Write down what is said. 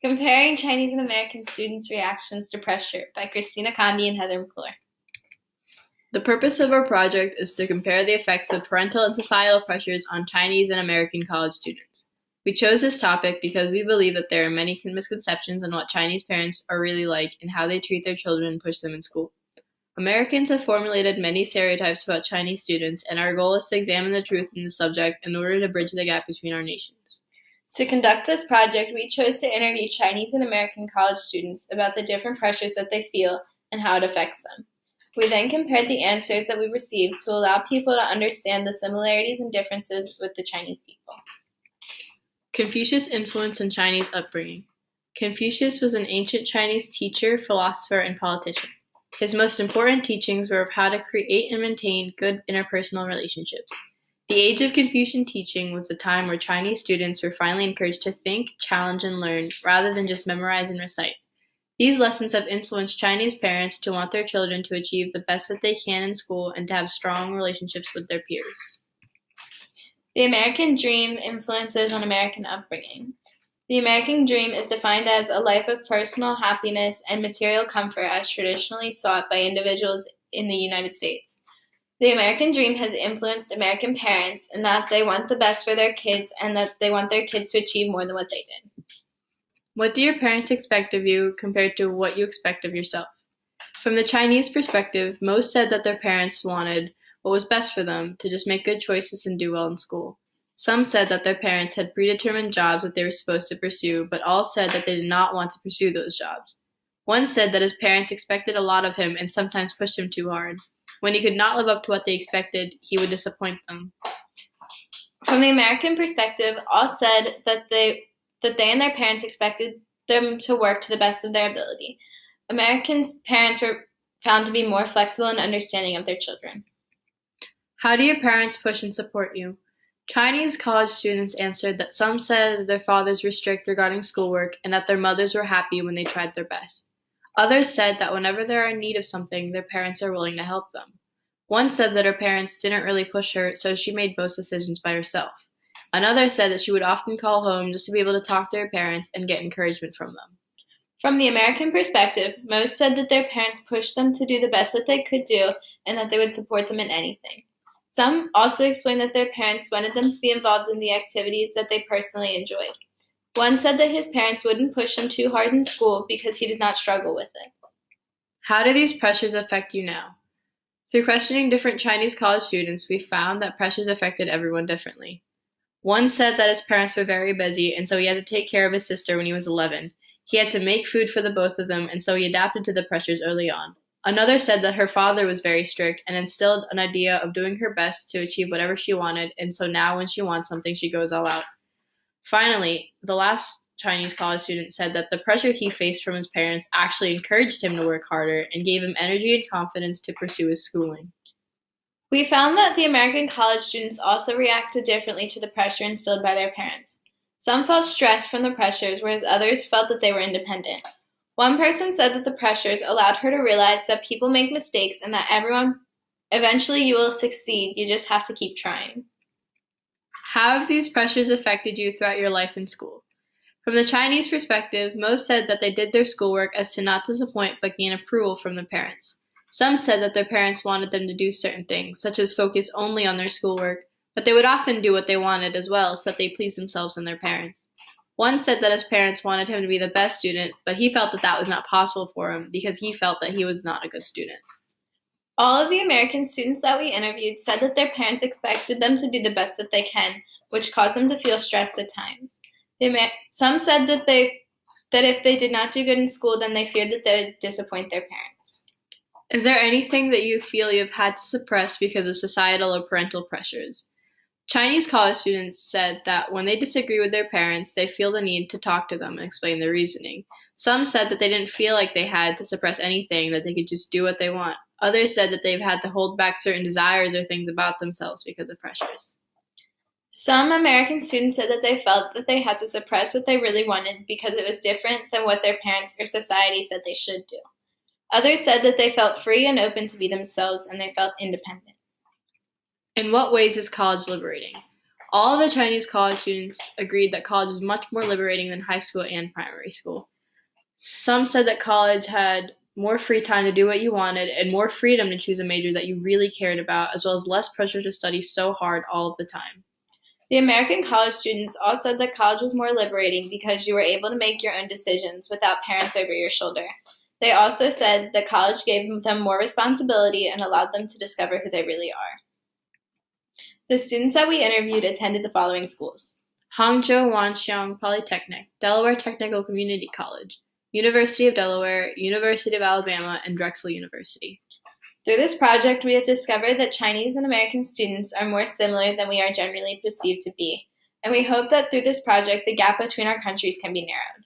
Comparing Chinese and American students' reactions to pressure by Christina, Conde, and McClure. The purpose of our project is to compare the effects of parental and societal pressures on Chinese and American college students. We chose this topic because we believe that there are many misconceptions on what Chinese parents are really like and how they treat their children and push them in school. Americans have formulated many stereotypes about Chinese students, and our goal is to examine the truth in this subject in order to bridge the gap between our nations. To conduct this project, we chose to interview Chinese and American college students about the different pressures that they feel and how it affects them. We then compared the answers that we received to allow people to understand the similarities and differences with the Chinese people. Confucius' influence in Chinese upbringing. Confucius was an ancient Chinese teacher, philosopher, and politician. His most important teachings were of how to create and maintain good interpersonal relationships. The age of Confucian teaching was a time where Chinese students were finally encouraged to think, challenge, and learn, rather than just memorize and recite. These lessons have influenced Chinese parents to want their children to achieve the best that they can in school and to have strong relationships with their peers. The American dream influences on American upbringing. The American dream is defined as a life of personal happiness and material comfort as traditionally sought by individuals in the United States. The American dream has influenced American parents in that they want the best for their kids and that they want their kids to achieve more than what they did. What do your parents expect of you compared to what you expect of yourself? From the Chinese perspective, most said that their parents wanted what was best for them, to just make good choices and do well in school. Some said that their parents had predetermined jobs that they were supposed to pursue, but all said that they did not want to pursue those jobs. One said that his parents expected a lot of him and sometimes pushed him too hard. When he could not live up to what they expected, he would disappoint them. From the American perspective, all said that they and their parents expected them to work to the best of their ability. American parents were found to be more flexible and understanding of their children. How do your parents push and support you? Chinese college students answered that some said that their fathers were strict regarding schoolwork and that their mothers were happy when they tried their best. Others said that whenever they are in need of something, their parents are willing to help them. One said that her parents didn't really push her, so she made most decisions by herself. Another said that she would often call home just to be able to talk to her parents and get encouragement from them. From the American perspective, most said that their parents pushed them to do the best that they could do and that they would support them in anything. Some also explained that their parents wanted them to be involved in the activities that they personally enjoyed. One said that his parents wouldn't push him too hard in school because he did not struggle with it. How do these pressures affect you now? Through questioning different Chinese college students, we found that pressures affected everyone differently. One said that his parents were very busy, and so he had to take care of his sister when he was 11. He had to make food for the both of them, and so he adapted to the pressures early on. Another said that her father was very strict and instilled an idea of doing her best to achieve whatever she wanted, and so now when she wants something, she goes all out. Finally, the last Chinese college student said that the pressure he faced from his parents actually encouraged him to work harder and gave him energy and confidence to pursue his schooling. We found that the American college students also reacted differently to the pressure instilled by their parents. Some felt stressed from the pressures, whereas others felt that they were independent. One person said that the pressures allowed her to realize that people make mistakes and that eventually you will succeed, you just have to keep trying. How have these pressures affected you throughout your life in school? From the Chinese perspective, most said that they did their schoolwork as to not disappoint but gain approval from the parents. Some said that their parents wanted them to do certain things, such as focus only on their schoolwork, but they would often do what they wanted as well so that they pleased themselves and their parents. One said that his parents wanted him to be the best student, but he felt that that was not possible for him because he felt that he was not a good student. All of the American students that we interviewed said that their parents expected them to do the best that they can, which caused them to feel stressed at times. Some said that if they did not do good in school, then they feared that they would disappoint their parents. Is there anything that you feel you've had to suppress because of societal or parental pressures? Chinese college students said that when they disagree with their parents, they feel the need to talk to them and explain their reasoning. Some said that they didn't feel like they had to suppress anything, that they could just do what they want. Others said that they've had to hold back certain desires or things about themselves because of pressures. Some American students said that they felt that they had to suppress what they really wanted because it was different than what their parents or society said they should do. Others said that they felt free and open to be themselves and they felt independent. In what ways is college liberating? All of the Chinese college students agreed that college was much more liberating than high school and primary school. Some said that college had more free time to do what you wanted and more freedom to choose a major that you really cared about, as well as less pressure to study so hard all of the time. The American college students all said that college was more liberating because you were able to make your own decisions without parents over your shoulder. They also said that college gave them more responsibility and allowed them to discover who they really are. The students that we interviewed attended the following schools: Hangzhou Wanxiang Polytechnic, Delaware Technical Community College, University of Delaware, University of Alabama, and Drexel University. Through this project, we have discovered that Chinese and American students are more similar than we are generally perceived to be, and we hope that through this project, the gap between our countries can be narrowed.